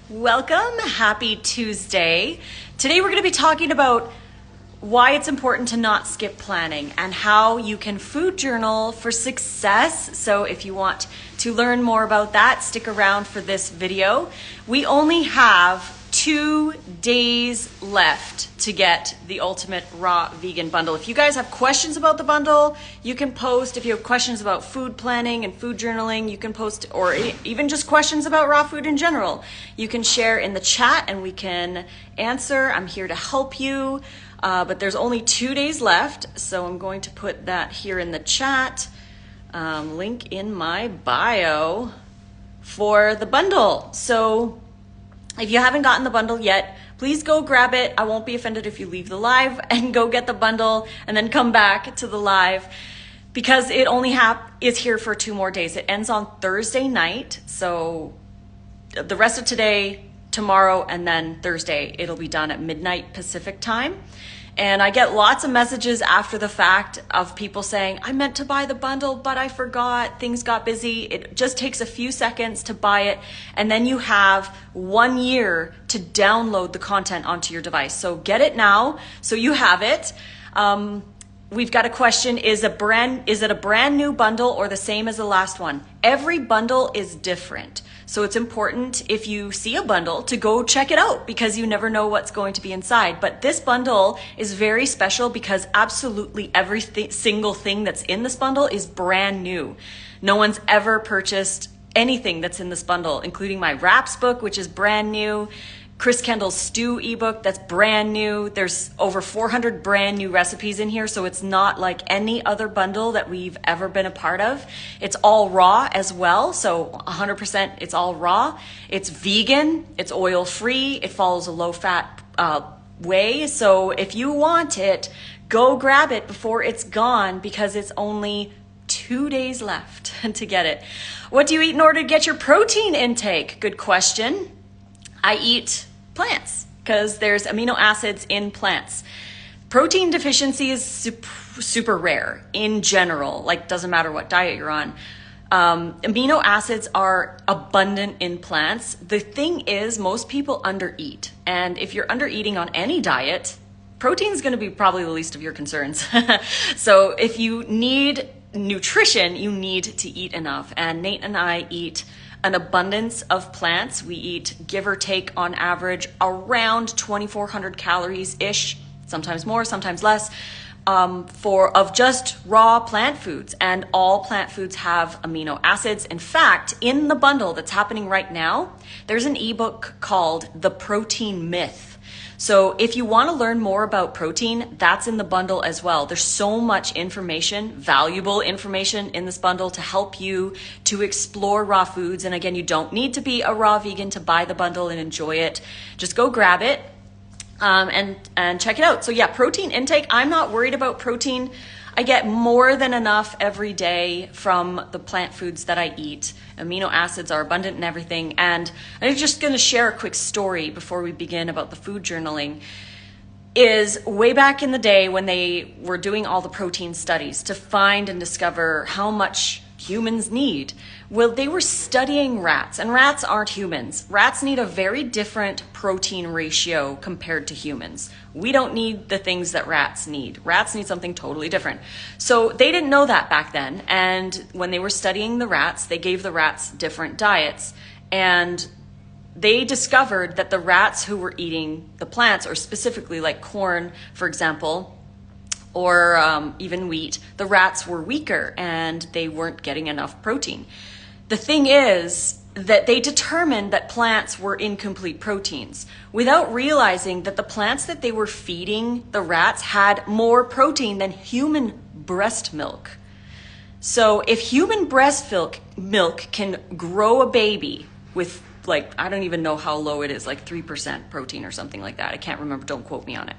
Welcome, happy Tuesday. Today we're going to be talking about why it's important to not skip planning and how you can food journal for success. So if you want to learn more about that, stick around for this video. We only have 2 days left to get the ultimate raw vegan bundle. If you guys have questions about the bundle, you can post. If you have questions about food planning and food journaling, you can post, or even just questions about raw food in general, you can share in the chat and we can answer. I'm here to help you, but there's only 2 days left, so I'm going to put that here in the chat. Link in my bio for the bundle. So if you haven't gotten the bundle yet, please go grab it. I won't be offended if you leave the live and go get the bundle and then come back to the live, because it only is here for 2 more days. It ends on Thursday night. So the rest of today, tomorrow, and then Thursday, it'll be done at midnight Pacific time. And I get lots of messages after the fact of people saying, I meant to buy the bundle, but I forgot, things got busy. It just takes a few seconds to buy it. And then you have 1 year to download the content onto your device. So get it now so you have it. We've got a question, is it a brand new bundle or the same as the last one? Every bundle is different. So it's important, if you see a bundle, to go check it out, because you never know what's going to be inside. But this bundle is very special because absolutely every single thing that's in this bundle is brand new. No one's ever purchased anything that's in this bundle, including my wraps book, which is brand new, Chris Kendall's stew ebook, that's brand new. There's over 400 brand new recipes in here, so it's not like any other bundle that we've ever been a part of. It's all raw as well, so 100% it's all raw. It's vegan, it's oil-free, it follows a low-fat way. So if you want it, go grab it before it's gone, because it's only 2 days left to get it. What do you eat in order to get your protein intake? Good question. I eat plants because there's amino acids in plants. Protein deficiency is super rare in general, like doesn't matter what diet you're on. Amino acids are abundant in plants. The thing is, most people undereat. And if you're undereating on any diet, protein is going to be probably the least of your concerns. So if you need nutrition, you need to eat enough. And Nate and I eat an abundance of plants. We eat, give or take, on average around 2,400 calories-ish, sometimes more, sometimes less, of just raw plant foods. And all plant foods have amino acids. In fact, in the bundle that's happening right now, there's an ebook called The Protein Myth. So if you want to learn more about protein, that's in the bundle as well. There's so much information, valuable information in this bundle to help you to explore raw foods. And again, you don't need to be a raw vegan to buy the bundle and enjoy it. Just go grab it and check it out. So yeah, protein intake, I'm not worried about protein. I get more than enough every day from the plant foods that I eat. Amino acids are abundant in everything. And I'm just going to share a quick story before we begin about the food journaling. Is way back in the day when they were doing all the protein studies to find and discover how much humans need. Well, they were studying rats, and rats aren't humans. Rats need a very different protein ratio compared to humans. We don't need the things that rats need. Rats need something totally different. So they didn't know that back then. And when they were studying the rats, they gave the rats different diets. And they discovered that the rats who were eating the plants, or specifically like corn, for example, or even wheat, the rats were weaker and they weren't getting enough protein. The thing is that they determined that plants were incomplete proteins without realizing that the plants that they were feeding the rats had more protein than human breast milk. So if human breast milk can grow a baby with, like, I don't even know how low it is, like 3% protein or something like that. I can't remember, don't quote me on it.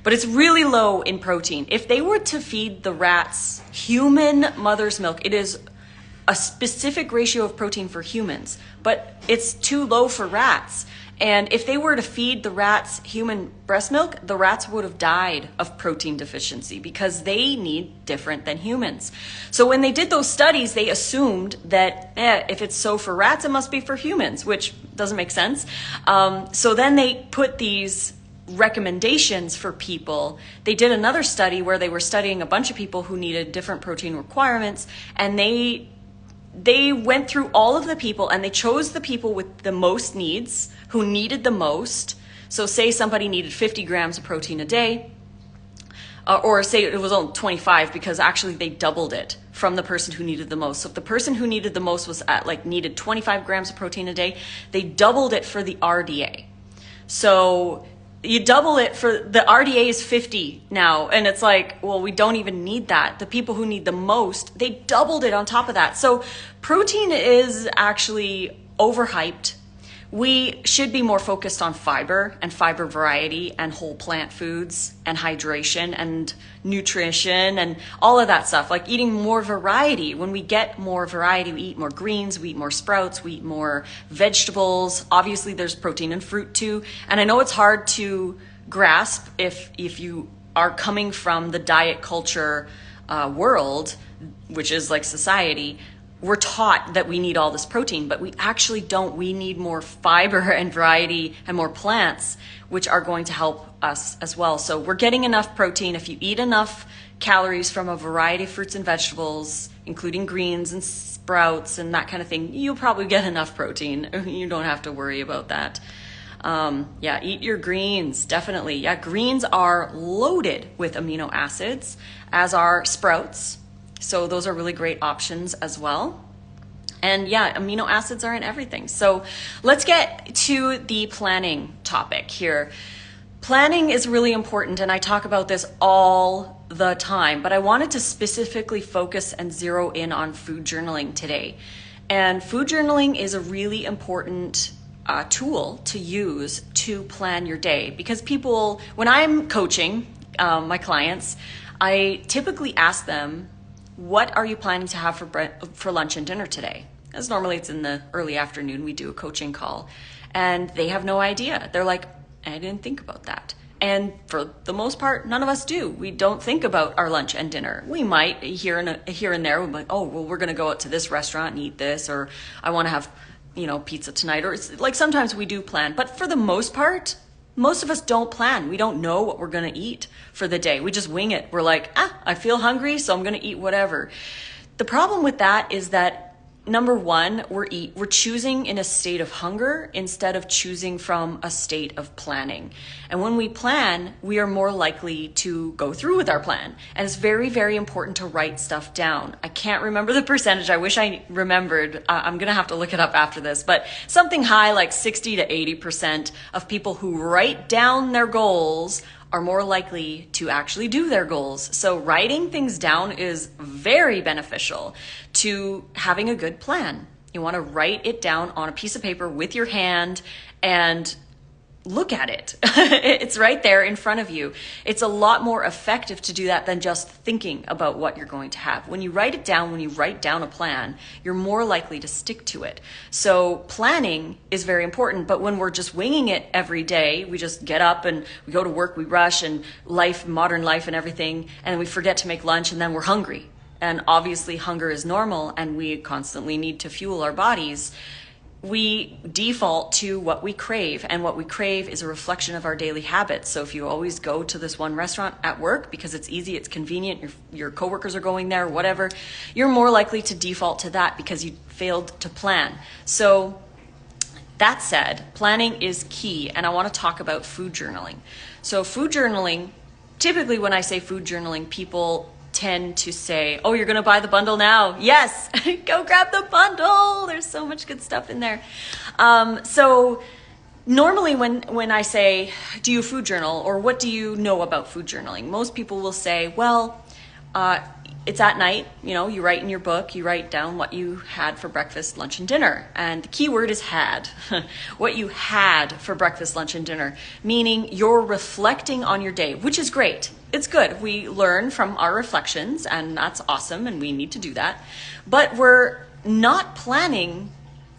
But it's really low in protein. If they were to feed the rats human mother's milk, it is a specific ratio of protein for humans, but it's too low for rats. And if they were to feed the rats human breast milk, the rats would have died of protein deficiency because they need different than humans. So when they did those studies, they assumed that if it's so for rats, it must be for humans, which doesn't make sense. So then they put these recommendations for people. They did another study where they were studying a bunch of people who needed different protein requirements, and they went through all of the people and they chose the people with the most needs, who needed the most. So say somebody needed 50 grams of protein a day, or say it was only 25 because actually they doubled it from the person who needed the most. So if the person who needed the most was needed 25 grams of protein a day, they doubled it for the RDA. So you double it for the RDA is 50 now. And it's like, well, we don't even need that. The people who need the most, they doubled it on top of that. So protein is actually overhyped. We should be more focused on fiber and fiber variety and whole plant foods and hydration and nutrition and all of that stuff, like eating more variety. When we get more variety, we eat more greens, we eat more sprouts, we eat more vegetables. Obviously, there's protein in fruit too. And I know it's hard to grasp if you are coming from the diet culture world, which is like society. We're taught that we need all this protein, but we actually don't. We need more fiber and variety and more plants, which are going to help us as well. So we're getting enough protein. If you eat enough calories from a variety of fruits and vegetables, including greens and sprouts and that kind of thing, you'll probably get enough protein. You don't have to worry about that. Eat your greens, definitely. Yeah, greens are loaded with amino acids, as are sprouts. So those are really great options as well. And yeah, amino acids are in everything. So let's get to the planning topic here. Planning is really important, and I talk about this all the time, but I wanted to specifically focus and zero in on food journaling today. And food journaling is a really important tool to use to plan your day, because people, when I'm coaching my clients, I typically ask them, what are you planning to have for lunch and dinner today? As normally it's in the early afternoon, we do a coaching call, and they have no idea. They're like, I didn't think about that. And for the most part, none of us do. We don't think about our lunch and dinner. We might here and there, we're like, oh, well, we're going to go out to this restaurant and eat this, or I want to have, pizza tonight, or it's like sometimes we do plan. But for the most part, most of us don't plan. We don't know what we're going to eat for the day. We just wing it. We're like, I feel hungry, so I'm going to eat whatever. The problem with that is that, number one, we're choosing in a state of hunger instead of choosing from a state of planning. And when we plan, we are more likely to go through with our plan. And it's very, very important to write stuff down. I can't remember the percentage. I wish I remembered. I'm going to have to look it up after this. But something high, like 60 to 80% of people who write down their goals are more likely to actually do their goals. So writing things down is very beneficial to having a good plan. You want to write it down on a piece of paper with your hand and look at it. It's right there in front of you. It's a lot more effective to do that than just thinking about what you're going to have. When you write it down, when you write down a plan, you're more likely to stick to it. So planning is very important, but when we're just winging it every day, we just get up and we go to work, we rush, and modern life and everything, and we forget to make lunch, and then we're hungry. And obviously hunger is normal, and we constantly need to fuel our bodies. We default to what we crave, and what we crave is a reflection of our daily habits. So if you always go to this one restaurant at work because it's easy, it's convenient, your coworkers are going there, whatever, you're more likely to default to that because you failed to plan. So that said, planning is key, and I want to talk about food journaling. So food journaling, typically when I say food journaling, people tend to say, oh, you're going to buy the bundle now. Yes, go grab the bundle. There's so much good stuff in there. So normally when I say, do you food journal, or what do you know about food journaling? Most people will say, well, it's at night, you write in your book, you write down what you had for breakfast, lunch, and dinner. And the key word is had. What you had for breakfast, lunch, and dinner, meaning you're reflecting on your day, which is great. It's good. We learn from our reflections, and that's awesome, and we need to do that. But we're not planning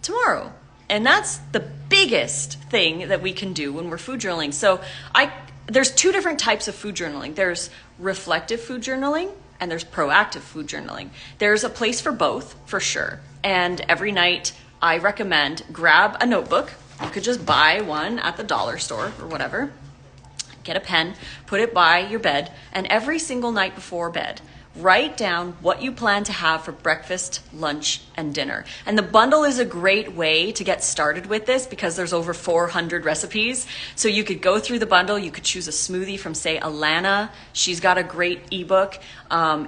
tomorrow. And that's the biggest thing that we can do when we're food journaling. So there's two different types of food journaling. There's reflective food journaling and there's proactive food journaling. There's a place for both, for sure. And every night I recommend grab a notebook. You could just buy one at the dollar store or whatever. Get a pen, put it by your bed, and every single night before bed, write down what you plan to have for breakfast, lunch, and dinner. And the bundle is a great way to get started with this because there's over 400 recipes. So you could go through the bundle. You could choose a smoothie from, say, Alana. She's got a great ebook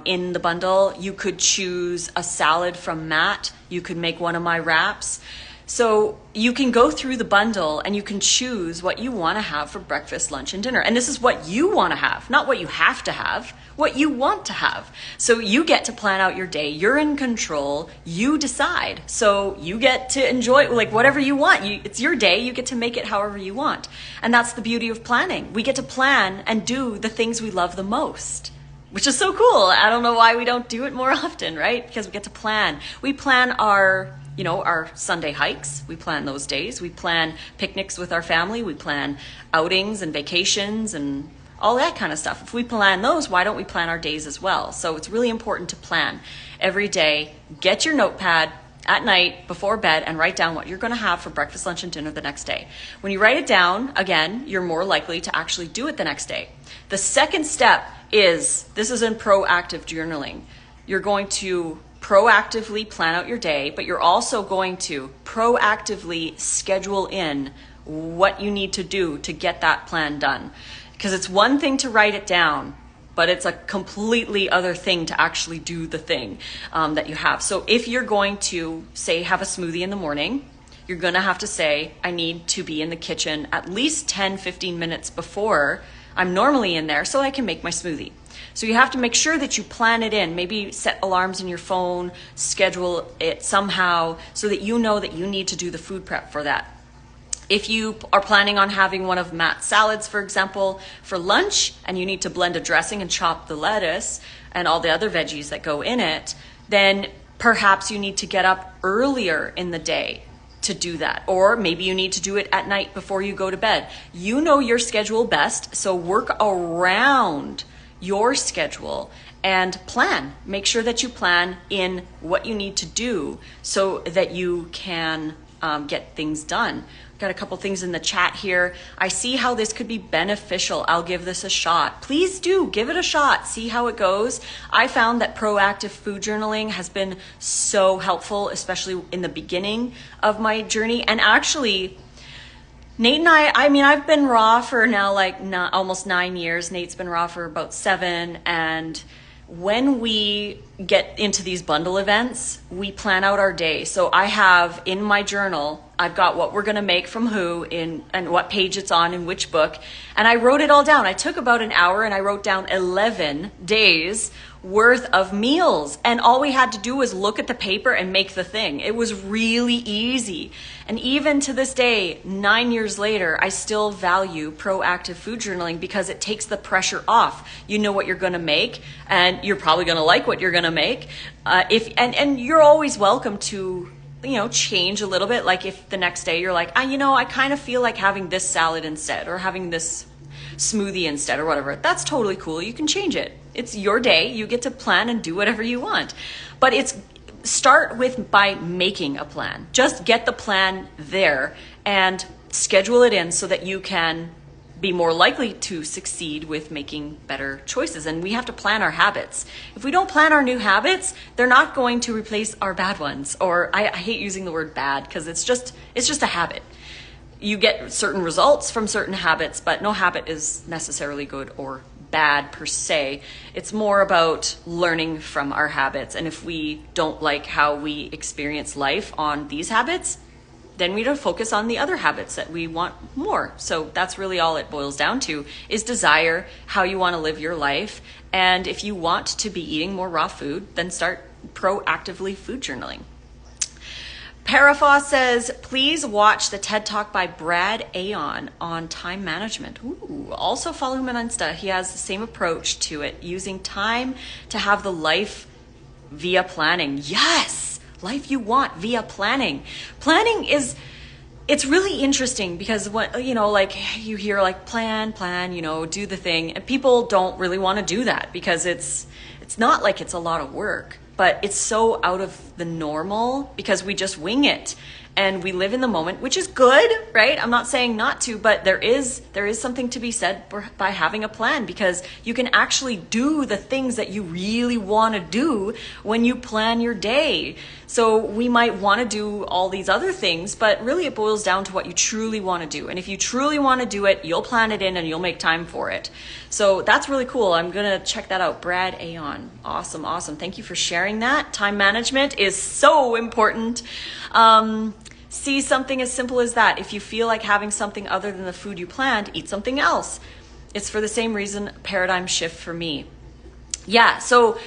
in the bundle. You could choose a salad from Matt. You could make one of my wraps. So you can go through the bundle and you can choose what you want to have for breakfast, lunch, and dinner. And this is what you want to have, not what you have to have, what you want to have. So you get to plan out your day. You're in control. You decide. So you get to enjoy like whatever you want. It's your day. You get to make it however you want. And that's the beauty of planning. We get to plan and do the things we love the most, which is so cool. I don't know why we don't do it more often, right? Because we get to plan. We plan our Sunday hikes. We plan those days. We plan picnics with our family. We plan outings and vacations and all that kind of stuff. If we plan those, why don't we plan our days as well? So it's really important to plan every day. Get your notepad at night before bed and write down what you're going to have for breakfast, lunch, and dinner the next day. When you write it down, again, you're more likely to actually do it the next day. The second step this is in proactive journaling. You're going to proactively plan out your day, but you're also going to proactively schedule in what you need to do to get that plan done. Because it's one thing to write it down, but it's a completely other thing to actually do the thing that you have. So if you're going to, say, have a smoothie in the morning, you're going to have to say, I need to be in the kitchen at least 10-15 minutes before I'm normally in there so I can make my smoothie. So you have to make sure that you plan it in, maybe set alarms in your phone, schedule it somehow so that you know that you need to do the food prep for that. If you are planning on having one of Matt's salads, for example, for lunch, and you need to blend a dressing and chop the lettuce and all the other veggies that go in it, then perhaps you need to get up earlier in the day to do that. Or maybe you need to do it at night before you go to bed. You know your schedule best, so work around your schedule and plan. Make sure that you plan in what you need to do so that you can get things done. Got a couple things in the chat here. I see how this could be beneficial. I'll give this a shot. Please do give it a shot. See how it goes. I found that proactive food journaling has been so helpful, especially in the beginning of my journey. And actually, Nate and I've been raw for now almost 9 years. Nate's been raw for about 7. And when we get into these bundle events, we plan out our day. So I have in my journal, I've got what we're going to make from who and what page it's on in which book. And I wrote it all down. I took about an hour and I wrote down 11 days worth of meals. And all we had to do was look at the paper and make the thing. It was really easy. And even to this day, 9 years later, I still value proactive food journaling because it takes the pressure off. You know what you're going to make and you're probably going to like what you're going to make. And you're always welcome to change a little bit. Like if the next day you're like, I kind of feel like having this salad instead or having this smoothie instead or whatever. That's totally cool. You can change it. It's your day. You get to plan and do whatever you want. But start by making a plan. Just get the plan there and schedule it in so that you can be more likely to succeed with making better choices. And we have to plan our habits. If we don't plan our new habits, they're not going to replace our bad ones. Or I hate using the word bad because it's just a habit. You get certain results from certain habits, but no habit is necessarily good or bad per se. It's more about learning from our habits. And if we don't like how we experience life on these habits, then we don't focus on the other habits that we want more. So that's really all it boils down to, is desire, how you want to live your life. And if you want to be eating more raw food, then start proactively food journaling. Parafa says, please watch the TED Talk by Brad Aon on time management. Ooh, also follow him on Insta. He has the same approach to it, using time to have the life via planning. Yes! Life you want via planning. Planning is it's really interesting because what, you know, like you hear like plan, you know, do the thing, and people don't really want to do that because it's not like it's a lot of work, but it's so out of the normal because we just wing it and we live in the moment, which is good, right? I'm not saying not to, but there is something to be said by having a plan, because you can actually do the things that you really want to do when you plan your day. So we might want to do all these other things, but really it boils down to what you truly want to do. And if you truly want to do it, you'll plan it in and you'll make time for it. So that's really cool. I'm going to check that out. Brad Aon. Awesome. Thank you for sharing that. Time management is so important. See something as simple as that. If you feel like having something other than the food you planned, eat something else. It's for the same reason, paradigm shift for me. Yeah, so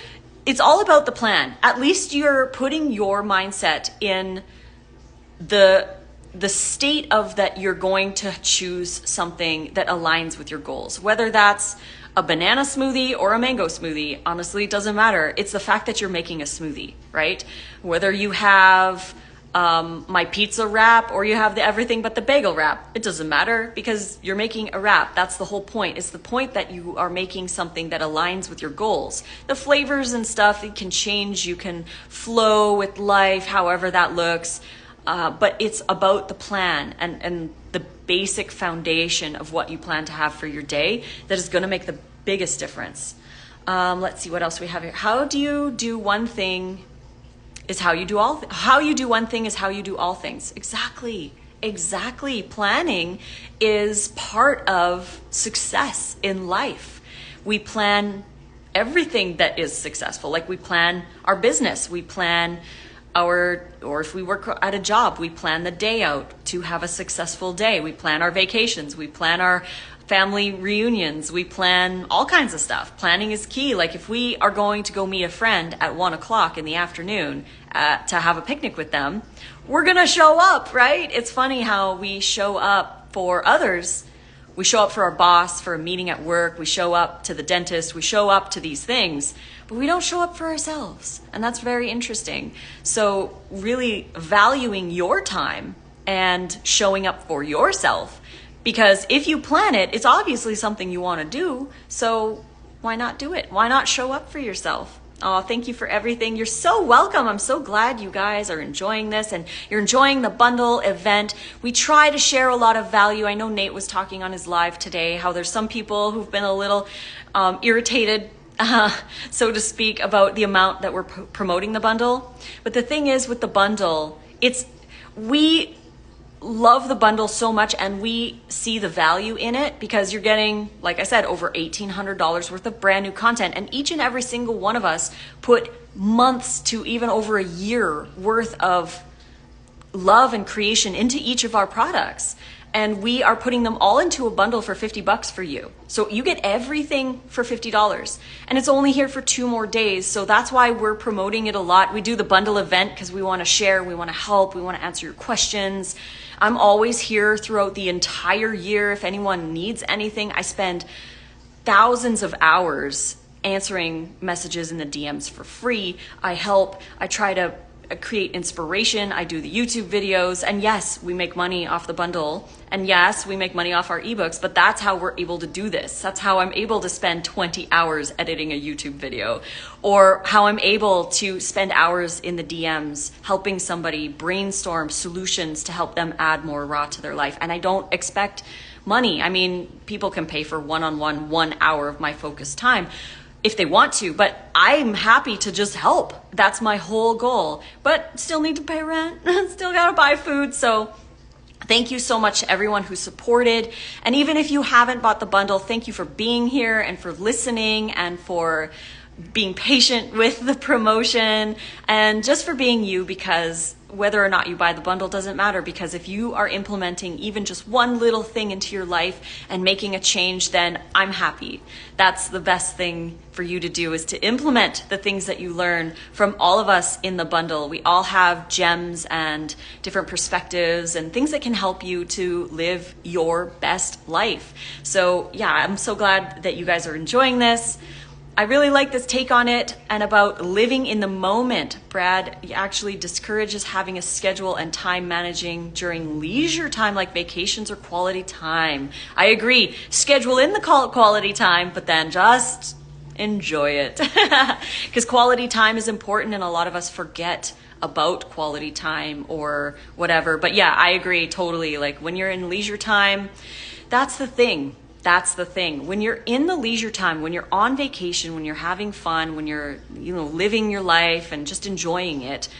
it's all about the plan. At least you're putting your mindset in the state of that you're going to choose something that aligns with your goals. Whether that's a banana smoothie or a mango smoothie, honestly, it doesn't matter. It's the fact that you're making a smoothie, right? Whether you have my pizza wrap or you have the everything but the bagel wrap, it doesn't matter because you're making a wrap. That's the whole point. It's the point that you are making something that aligns with your goals. The flavors and stuff, it can change. You can flow with life, however that looks. But it's about the plan and the basic foundation of what you plan to have for your day that is going to make the biggest difference. Let's see what else we have here. How you do one thing is how you do one thing is how you do all things. Exactly. Planning is part of success in life. We plan everything that is successful. Like we plan our business, we plan or if we work at a job, we plan the day out to have a successful day. We plan our vacations, we plan our family reunions, we plan all kinds of stuff. Planning is key. Like if we are going to go meet a friend at 1:00 in the afternoon to have a picnic with them, we're gonna show up, right? It's funny how we show up for others. We show up for our boss, for a meeting at work, we show up to the dentist, we show up to these things, but we don't show up for ourselves. And that's very interesting. So really valuing your time and showing up for yourself, because if you plan it, it's obviously something you want to do. So why not do it? Why not show up for yourself? Oh, thank you for everything. You're so welcome. I'm so glad you guys are enjoying this and you're enjoying the bundle event. We try to share a lot of value. I know Nate was talking on his live today how there's some people who've been a little irritated, so to speak, about the amount that we're promoting the bundle. But the thing is with the bundle, we love the bundle so much and we see the value in it because you're getting, like I said, over $1,800 worth of brand new content, and each and every single one of us put months to even over a year worth of love and creation into each of our products, and we are putting them all into a bundle for $50 for you. So you get everything for $50, and it's only here for 2 more days. So that's why we're promoting it a lot. We do the bundle event because we want to share, we want to help, we want to answer your questions. I'm always here throughout the entire year. If anyone needs anything, I spend thousands of hours answering messages in the DMs for free. I help, I try to create inspiration. I do the YouTube videos, and yes, we make money off the bundle, and yes, we make money off our ebooks, but that's how we're able to do this. That's how I'm able to spend 20 hours editing a YouTube video, or how I'm able to spend hours in the DMs helping somebody brainstorm solutions to help them add more raw to their life. And I don't expect money. I mean, people can pay for one-on-one 1 hour of my focused time if they want to, but I'm happy to just help. That's my whole goal, but still need to pay rent, still gotta buy food. So thank you so much to everyone who supported. And even if you haven't bought the bundle, thank you for being here and for listening and for being patient with the promotion and just for being you, because whether or not you buy the bundle doesn't matter, because if you are implementing even just one little thing into your life and making a change, then I'm happy. That's the best thing for you to do, is to implement the things that you learn from all of us in the bundle. We all have gems and different perspectives and things that can help you to live your best life. So yeah, I'm so glad that you guys are enjoying this. I really like this take on it and about living in the moment. Brad actually discourages having a schedule and time managing during leisure time like vacations or quality time. I agree. Schedule in the quality time, but then just enjoy it. Because quality time is important and a lot of us forget about quality time or whatever. But yeah, I agree totally. Like when you're in leisure time, that's the thing. That's the thing. When you're in the leisure time, when you're on vacation, when you're having fun, when you're, living your life and just enjoying it,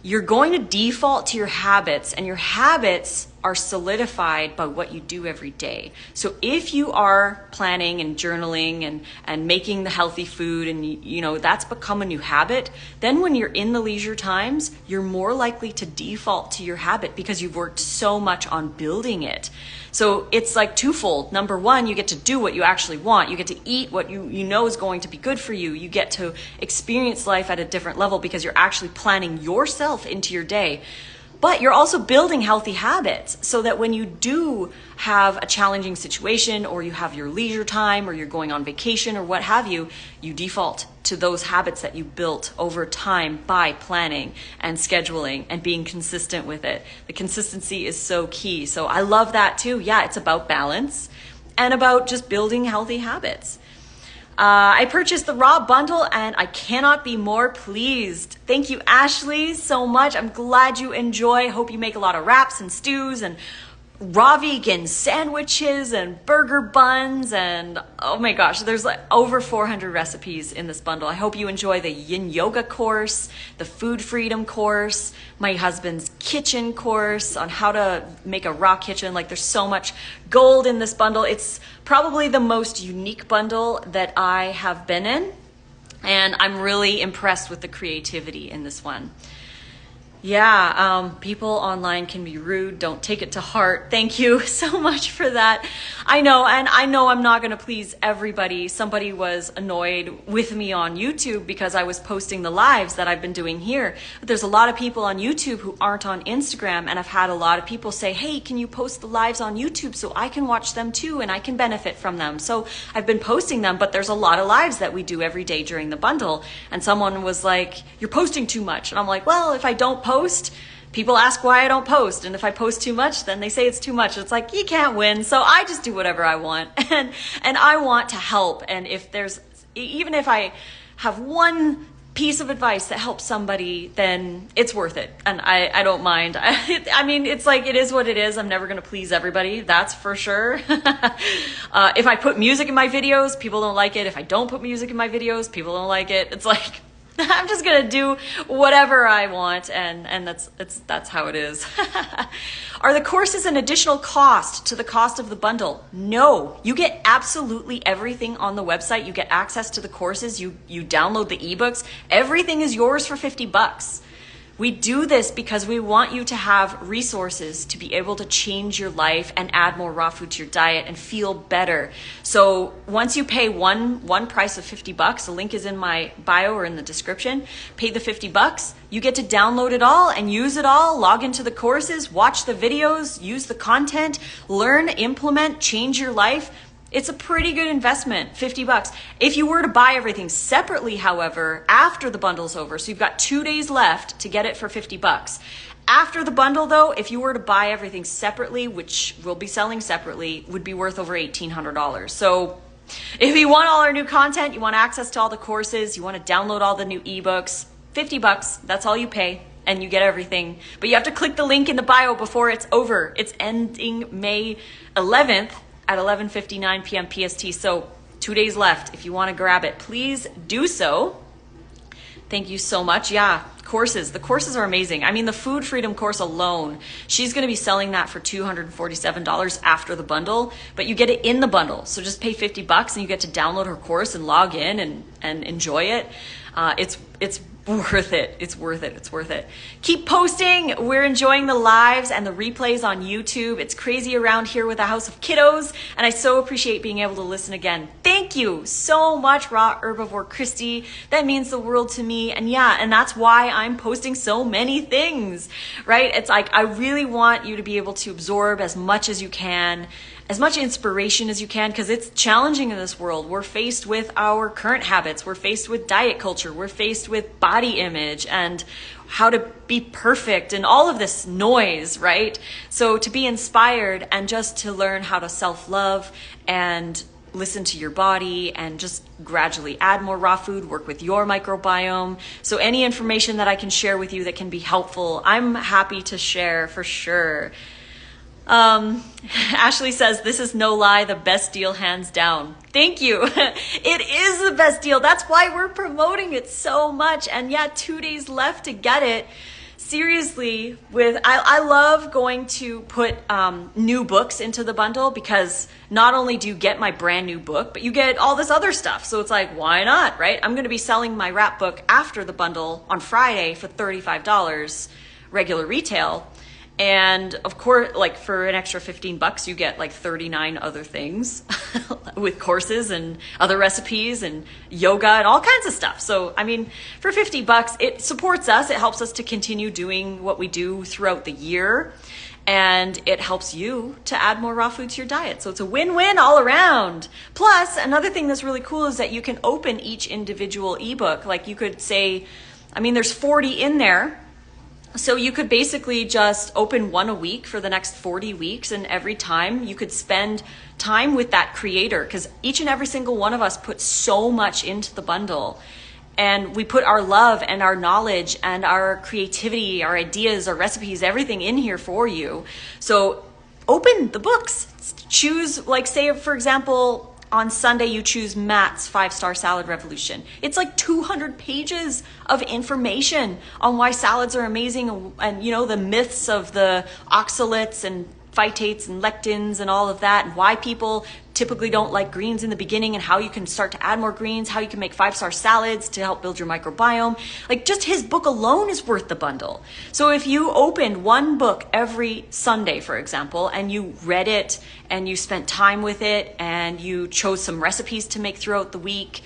you're going to default to your habits, and your habits are solidified by what you do every day. So if you are planning and journaling and making the healthy food and that's become a new habit, then when you're in the leisure times, you're more likely to default to your habit because you've worked so much on building it. So it's like twofold. Number one, you get to do what you actually want. You get to eat what you know is going to be good for you. You get to experience life at a different level because you're actually planning yourself into your day. But you're also building healthy habits so that when you do have a challenging situation or you have your leisure time or you're going on vacation or what have you, you default to those habits that you built over time by planning and scheduling and being consistent with it. The consistency is so key. So I love that too. Yeah, it's about balance and about just building healthy habits. I purchased the raw bundle and I cannot be more pleased. Thank you, Ashley, so much. I'm glad you enjoy. Hope you make a lot of wraps and stews and raw vegan sandwiches and burger buns and oh my gosh, there's like over 400 recipes in this bundle. I hope you enjoy the yin yoga course, the food freedom course, my husband's kitchen course on how to make a raw kitchen. Like there's so much gold in this bundle. It's probably the most unique bundle that I have been in, and I'm really impressed with the creativity in this one. Yeah, people online can be rude. Don't take it to heart. Thank you so much for that. I know, and I know I'm not going to please everybody. Somebody was annoyed with me on YouTube because I was posting the lives that I've been doing here. But there's a lot of people on YouTube who aren't on Instagram, and I've had a lot of people say, hey, can you post the lives on YouTube so I can watch them too and I can benefit from them? So I've been posting them, but there's a lot of lives that we do every day during the bundle. And someone was like, you're posting too much. And I'm like, well, if I don't post, people ask why I don't post, and if I post too much, then they say it's too much. It's like, you can't win, so I just do whatever I want, and I want to help. And even if I have one piece of advice that helps somebody, then it's worth it, and I don't mind. I mean, it's like, it is what it is. I'm never going to please everybody, that's for sure. If I put music in my videos, people don't like it. If I don't put music in my videos, people don't like it. It's like, I'm just gonna do whatever I want, and that's how it is. Are the courses an additional cost to the cost of the bundle? No, you get absolutely everything on the website. You get access to the courses. You download the ebooks. Everything is yours for $50. We do this because we want you to have resources to be able to change your life and add more raw food to your diet and feel better. So once you pay one price of $50, the link is in my bio or in the description, pay the $50, you get to download it all and use it all, log into the courses, watch the videos, use the content, learn, implement, change your life. It's a pretty good investment, $50. If you were to buy everything separately, however, after the bundle's over, so you've got 2 days left to get it for $50. After the bundle though, if you were to buy everything separately, which we'll be selling separately, would be worth over $1,800. So if you want all our new content, you want access to all the courses, you want to download all the new ebooks, $50, that's all you pay. And you get everything. But you have to click the link in the bio before it's over. It's ending May 11th. At 11:59 p.m. PST. So 2 days left. If you want to grab it, please do so. Thank you so much. Yeah, courses. The courses are amazing. I mean, the food freedom course alone, she's going to be selling that for $247 after the bundle, but you get it in the bundle. So just pay $50 and you get to download her course and log in and enjoy it. It's worth it. It's worth it. It's worth it. Keep posting. We're enjoying the lives and the replays on YouTube. It's crazy around here with a house of kiddos, and I so appreciate being able to listen again. Thank you so much, Raw Herbivore Christy. That means the world to me. And yeah, and that's why I'm posting so many things, right? It's like I really want you to be able to absorb as much as you can, as much inspiration as you can, because it's challenging in this world. We're faced with our current habits. We're faced with diet culture. We're faced with body image and how to be perfect and all of this noise, right? So to be inspired and just to learn how to self-love and listen to your body and just gradually add more raw food, work with your microbiome. So any information that I can share with you that can be helpful, I'm happy to share for sure. Ashley says, this is no lie, the best deal hands down. Thank you. It is the best deal. That's why we're promoting it so much. And yeah, 2 days left to get it. Seriously, I love going to put new books into the bundle, because not only do you get my brand new book, but you get all this other stuff. So it's like, why not, right? I'm going to be selling my wrap book after the bundle on Friday for $35 regular retail. And of course, like for an extra $15, you get like 39 other things with courses and other recipes and yoga and all kinds of stuff. So, I mean, for $50, it supports us. It helps us to continue doing what we do throughout the year. And it helps you to add more raw food to your diet. So it's a win-win all around. Plus, another thing that's really cool is that you can open each individual ebook. Like you could say, I mean, there's 40 in there. So you could basically just open one a week for the next 40 weeks, and every time you could spend time with that creator, because each and every single one of us put so much into the bundle, and we put our love and our knowledge and our creativity, our ideas, our recipes, everything in here for you. So open the books, choose, like say for example, on Sunday, you choose Matt's 5-Star Salad Revolution. It's like 200 pages of information on why salads are amazing, and you know, the myths of the oxalates and phytates and lectins and all of that, and why people typically don't like greens in the beginning, and how you can start to add more greens, how you can make 5-star salads to help build your microbiome. Like just his book alone is worth the bundle. So if you opened one book every Sunday, for example, and you read it and you spent time with it and you chose some recipes to make throughout the week,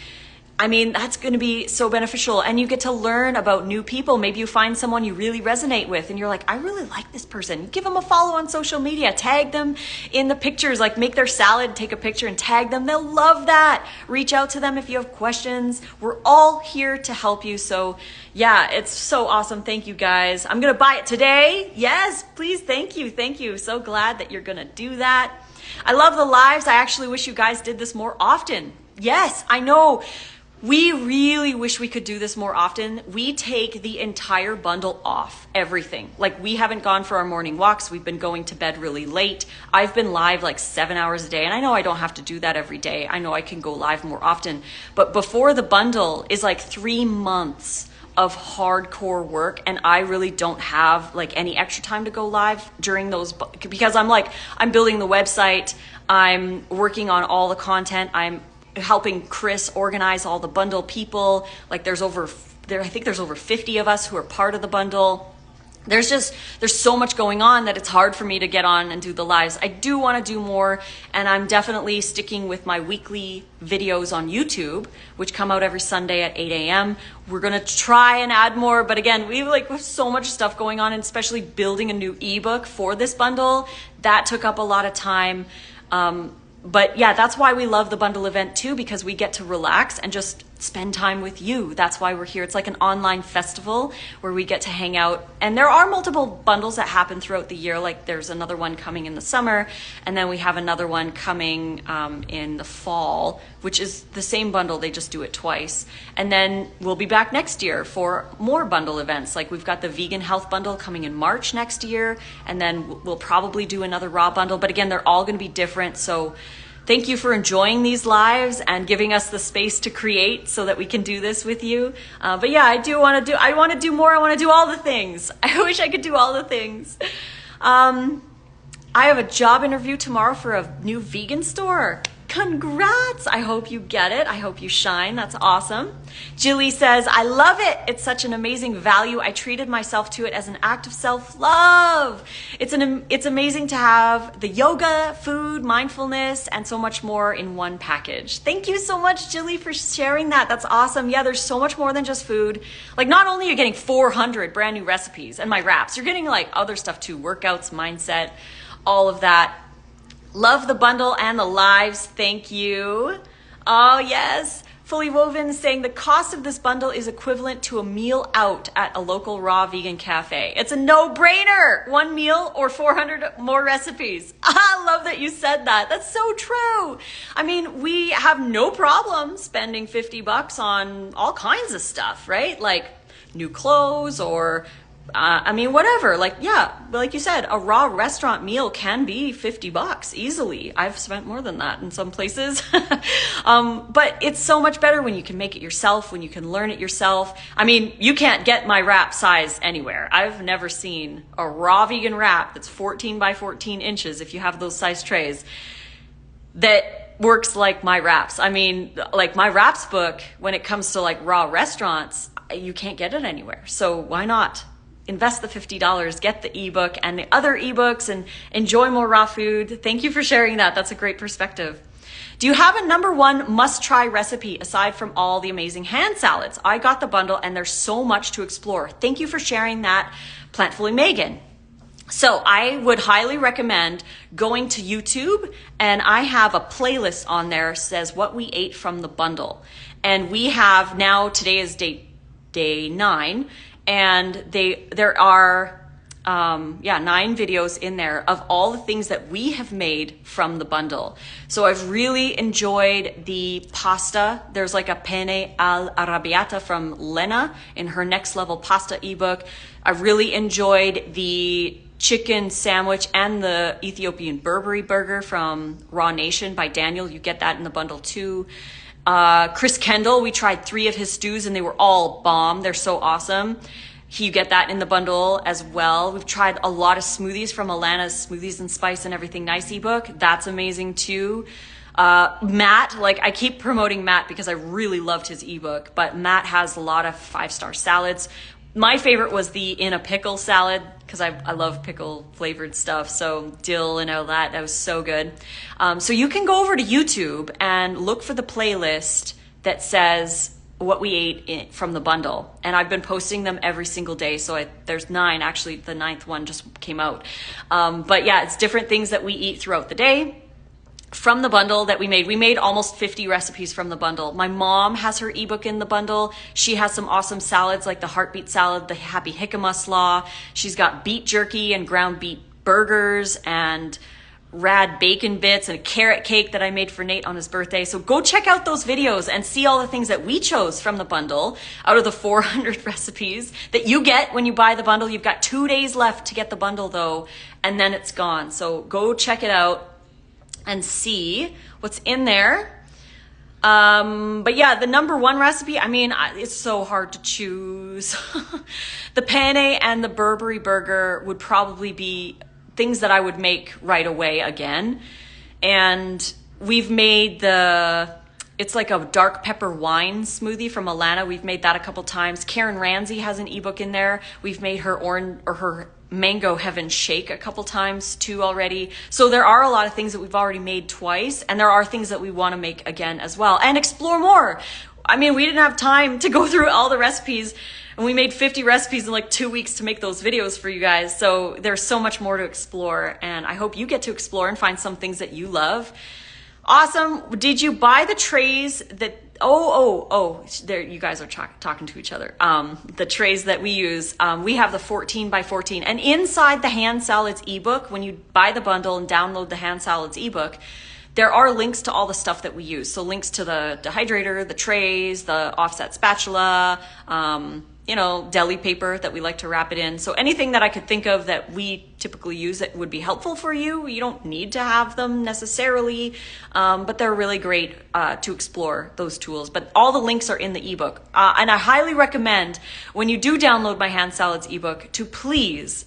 I mean, that's going to be so beneficial, and you get to learn about new people. Maybe you find someone you really resonate with and you're like, I really like this person. Give them a follow on social media, tag them in the pictures, like make their salad, take a picture and tag them. They'll love that. Reach out to them if you have questions. We're all here to help you. So yeah, it's so awesome. Thank you guys. I'm going to buy it today. Yes, please. Thank you. Thank you. So glad that you're going to do that. I love the lives. I actually wish you guys did this more often. Yes, I know. We really wish we could do this more often. We take the entire bundle off, everything. Like we haven't gone for our morning walks. We've been going to bed really late. I've been live like 7 hours a day, and I know I don't have to do that every day. I know I can go live more often. But before the bundle is like 3 months of hardcore work, and I really don't have like any extra time to go live during those, because I'm building the website. I'm working on all the content. I'm helping Chris organize all the bundle people. Like I think there's over 50 of us who are part of the bundle. There's so much going on that it's hard for me to get on and do the lives. I do want to do more, and I'm definitely sticking with my weekly videos on YouTube, which come out every Sunday at 8 a.m. We're going to try and add more, but again, we have so much stuff going on, and especially building a new ebook for this bundle, that took up a lot of time. But yeah, that's why we love the bundle event too, because we get to relax and just spend time with you. That's why we're here. It's like an online festival where we get to hang out. And there are multiple bundles that happen throughout the year. Like there's another one coming in the summer, and then we have another one coming in the fall, which is the same bundle. They just do it twice. And then we'll be back next year for more bundle events. Like we've got the vegan health bundle coming in March next year, and then we'll probably do another raw bundle. But again, they're all going to be different. So thank you for enjoying these lives and giving us the space to create so that we can do this with you. But yeah, I want to do more. I want to do all the things. I wish I could do all the things. I have a job interview tomorrow for a new vegan store. Congrats. I hope you get it. I hope you shine. That's awesome. Jilly says, I love it. It's such an amazing value. I treated myself to it as an act of self-love. It's amazing to have the yoga, food, mindfulness, and so much more in one package. Thank you so much, Jilly, for sharing that. That's awesome. Yeah, there's so much more than just food. Like, not only are you getting 400 brand new recipes and my wraps, you're getting like other stuff too, workouts, mindset, all of that. Love the bundle and the lives. Thank you. Oh, yes. Fully Woven saying the cost of this bundle is equivalent to a meal out at a local raw vegan cafe. It's a no-brainer. One meal or 400 more recipes. I love that you said that. That's so true. I mean, we have no problem spending $50 on all kinds of stuff, right? Like new clothes or whatever. Like, yeah, like you said, a raw restaurant meal can be $50 easily. I've spent more than that in some places. But it's so much better when you can make it yourself, when you can learn it yourself. I mean, you can't get my wrap size anywhere. I've never seen a raw vegan wrap that's 14 by 14 inches, if you have those size trays, that works like my wraps. I mean, like my wraps book, when it comes to like raw restaurants, you can't get it anywhere. So why not? Invest the $50, get the ebook and the other ebooks and enjoy more raw food. Thank you for sharing that. That's a great perspective. Do you have a number one must-try recipe aside from all the amazing hand salads? I got the bundle and there's so much to explore. Thank you for sharing that, Plantfully Megan. So I would highly recommend going to YouTube, and I have a playlist on there that says what we ate from the bundle. And we have now, today is day 9, and there are 9 videos in there of all the things that we have made from the bundle. So I've really enjoyed the pasta. There's like a penne all'arrabbiata from Lena in her Next Level Pasta ebook. I really enjoyed the chicken sandwich and the Ethiopian Burberry burger from Raw Nation by Daniel. You get that in the bundle too. Chris Kendall, we tried 3 of his stews and they were all bomb. They're so awesome. You get that in the bundle as well. We've tried a lot of smoothies from Alana's Smoothies and Spice and Everything Nice ebook. That's amazing too. Matt, like I keep promoting Matt because I really loved his ebook, but Matt has a lot of 5-star salads. My favorite was the in a pickle salad because I love pickle flavored stuff. So dill and all that was so good. So you can go over to YouTube and look for the playlist that says what we ate from the bundle. And I've been posting them every single day. So there's 9, actually the 9th one just came out. But yeah, it's different things that we eat throughout the day from the bundle that we made. We made almost 50 recipes from the bundle. My mom has her ebook in the bundle. She has some awesome salads like the heartbeat salad, the happy jicama slaw. She's got beet jerky and ground beet burgers and rad bacon bits and a carrot cake that I made for Nate on his birthday. So go check out those videos and see all the things that we chose from the bundle out of the 400 recipes that you get when you buy the bundle. You've got 2 days left to get the bundle though, and then it's gone. So go check it out and see what's in there. But yeah, the number one recipe, I mean, it's so hard to choose. The penne and the Burberry burger would probably be things that I would make right away again. And we've made it's like a dark pepper wine smoothie from Alana. We've made that a couple times. Karen Ramsey has an ebook in there. We've made her mango heaven shake a couple times too already. So there are a lot of things that we've already made twice, and there are things that we want to make again as well and explore more. I mean, we didn't have time to go through all the recipes, and we made 50 recipes in like 2 weeks to make those videos for you guys. So there's so much more to explore, and I hope you get to explore and find some things that you love. Awesome. Did you buy the trays that, there, you guys are talking to each other. The trays that we use, we have the 14 by 14, and inside the hand salads ebook, when you buy the bundle and download the hand salads ebook, there are links to all the stuff that we use. So links to the dehydrator, the trays, the offset spatula, deli paper that we like to wrap it in. So anything that I could think of that we typically use that would be helpful for you. You don't need to have them necessarily, but they're really great to explore those tools. But all the links are in the ebook. And I highly recommend when you do download my hand salads ebook to please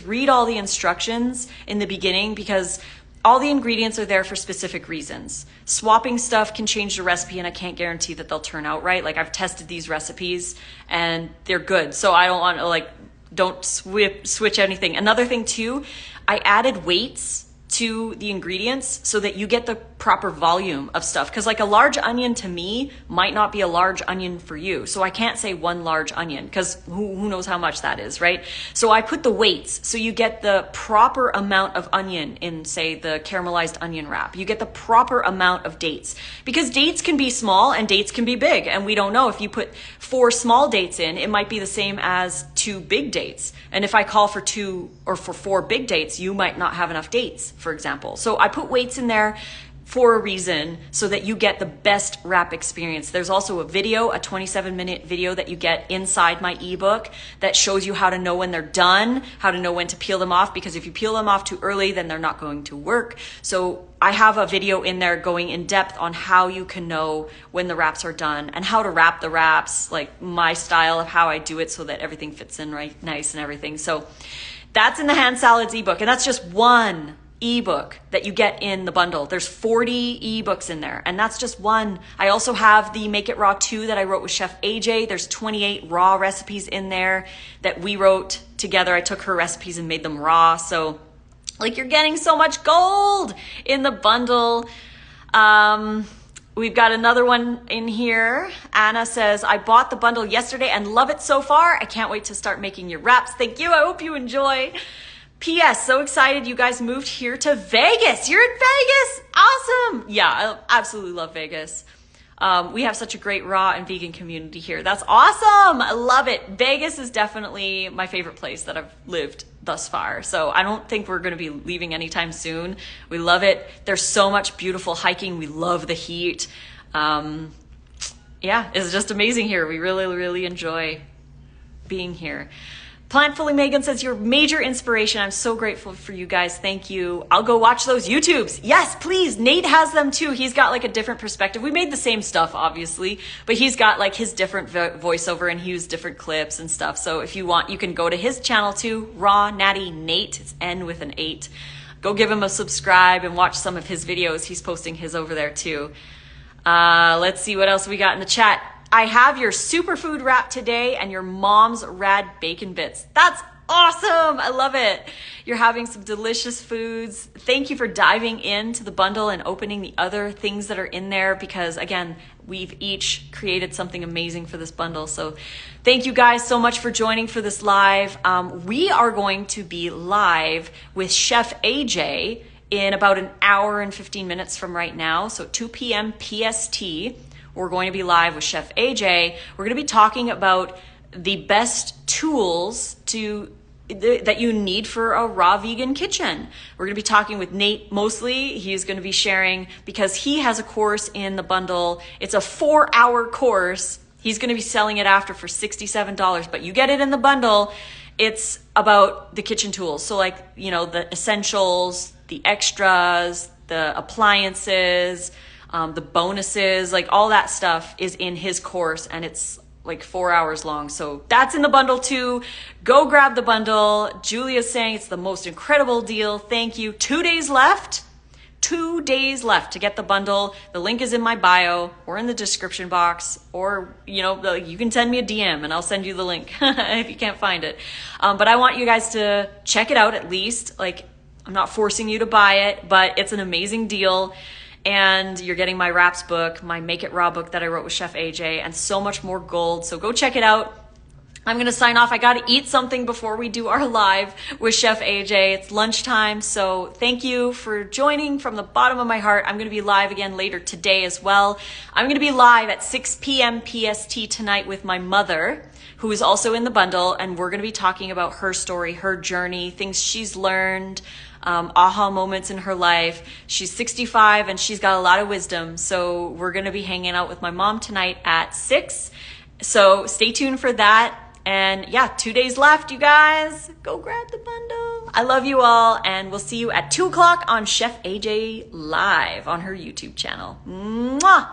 read all the instructions in the beginning, because all the ingredients are there for specific reasons. Swapping stuff can change the recipe, and I can't guarantee that they'll turn out right. Like, I've tested these recipes and they're good. So I don't want to don't switch anything. Another thing too, I added weights to the ingredients so that you get the proper volume of stuff. Because like a large onion to me might not be a large onion for you. So I can't say one large onion because who knows how much that is, right? So I put the weights so you get the proper amount of onion in, say, the caramelized onion wrap. You get the proper amount of dates, because dates can be small and dates can be big. And we don't know, if you put 4 small dates in, it might be the same as 2 big dates. And if I call for 2 or for 4 big dates, you might not have enough dates, for example. So I put weights in there for a reason, so that you get the best wrap experience. There's also a video, a 27-minute video that you get inside my ebook that shows you how to know when they're done, how to know when to peel them off, because if you peel them off too early, then they're not going to work. So I have a video in there going in depth on how you can know when the wraps are done and how to wrap the wraps, like my style of how I do it so that everything fits in right nice and everything. So that's in the hand salads ebook, and that's just one ebook that you get in the bundle. There's 40 ebooks in there, and that's just one. I also have the Make It Raw 2 that I wrote with Chef AJ. There's 28 raw recipes in there that we wrote together. I took her recipes and made them raw. So like, you're getting so much gold in the bundle. We've got another one in here. Anna says, I bought the bundle yesterday and love it so far. I can't wait to start making your wraps. Thank you. I hope you enjoy. P.S. So excited you guys moved here to Vegas. You're in Vegas. Awesome. Yeah, I absolutely love Vegas. We have such a great raw and vegan community here. That's awesome. I love it. Vegas is definitely my favorite place that I've lived thus far. So I don't think we're going to be leaving anytime soon. We love it. There's so much beautiful hiking. We love the heat. Yeah, it's just amazing here. We really, really enjoy being here. Plantfully Megan says, your major inspiration. I'm so grateful for you guys. Thank you. I'll go watch those YouTubes. Yes, please. Nate has them too. He's got like a different perspective. We made the same stuff, obviously, but he's got like his different voiceover, and he used different clips and stuff. So if you want, you can go to his channel too, Raw Natty Nate. It's N with an 8. Go give him a subscribe and watch some of his videos. He's posting his over there too. Let's see what else we got in the chat. I have your superfood wrap today and your mom's rad bacon bits. That's awesome. I love it. You're having some delicious foods. Thank you for diving into the bundle and opening the other things that are in there, because again, we've each created something amazing for this bundle. So thank you guys so much for joining for this live. We are going to be live with Chef AJ in about an hour and 15 minutes from right now. So 2 p.m. PST. We're going to be live with Chef AJ. We're going to be talking about the best tools that you need for a raw vegan kitchen. We're going to be talking with Nate mostly. He's going to be sharing, because he has a course in the bundle. It's a 4-hour course. He's going to be selling it after for $67, but you get it in the bundle. It's about the kitchen tools. So like, you know, the essentials, the extras, the appliances, the bonuses, like all that stuff is in his course, and it's like 4 hours long. So that's in the bundle too. Go grab the bundle. Julia's saying it's the most incredible deal. Thank you. 2 days left. 2 days left to get the bundle. The link is in my bio or in the description box, or, you know, you can send me a DM and I'll send you the link if you can't find it. But I want you guys to check it out at least. Like, I'm not forcing you to buy it, but it's an amazing deal. And you're getting my wraps book, my Make It Raw book that I wrote with Chef AJ, and so much more gold. So go check it out. I'm going to sign off. I got to eat something before we do our live with Chef AJ. It's lunchtime. So thank you for joining from the bottom of my heart. I'm going to be live again later today as well. I'm going to be live at 6 p.m. PST tonight with my mother, who is also in the bundle. And we're going to be talking about her story, her journey, things she's learned, aha moments in her life. She's 65 and she's got a lot of wisdom. So we're going to be hanging out with my mom tonight at 6. So stay tuned for that. And yeah, 2 days left, you guys. Go grab the bundle. I love you all. And we'll see you at 2 o'clock on Chef AJ Live on her YouTube channel. Mwah!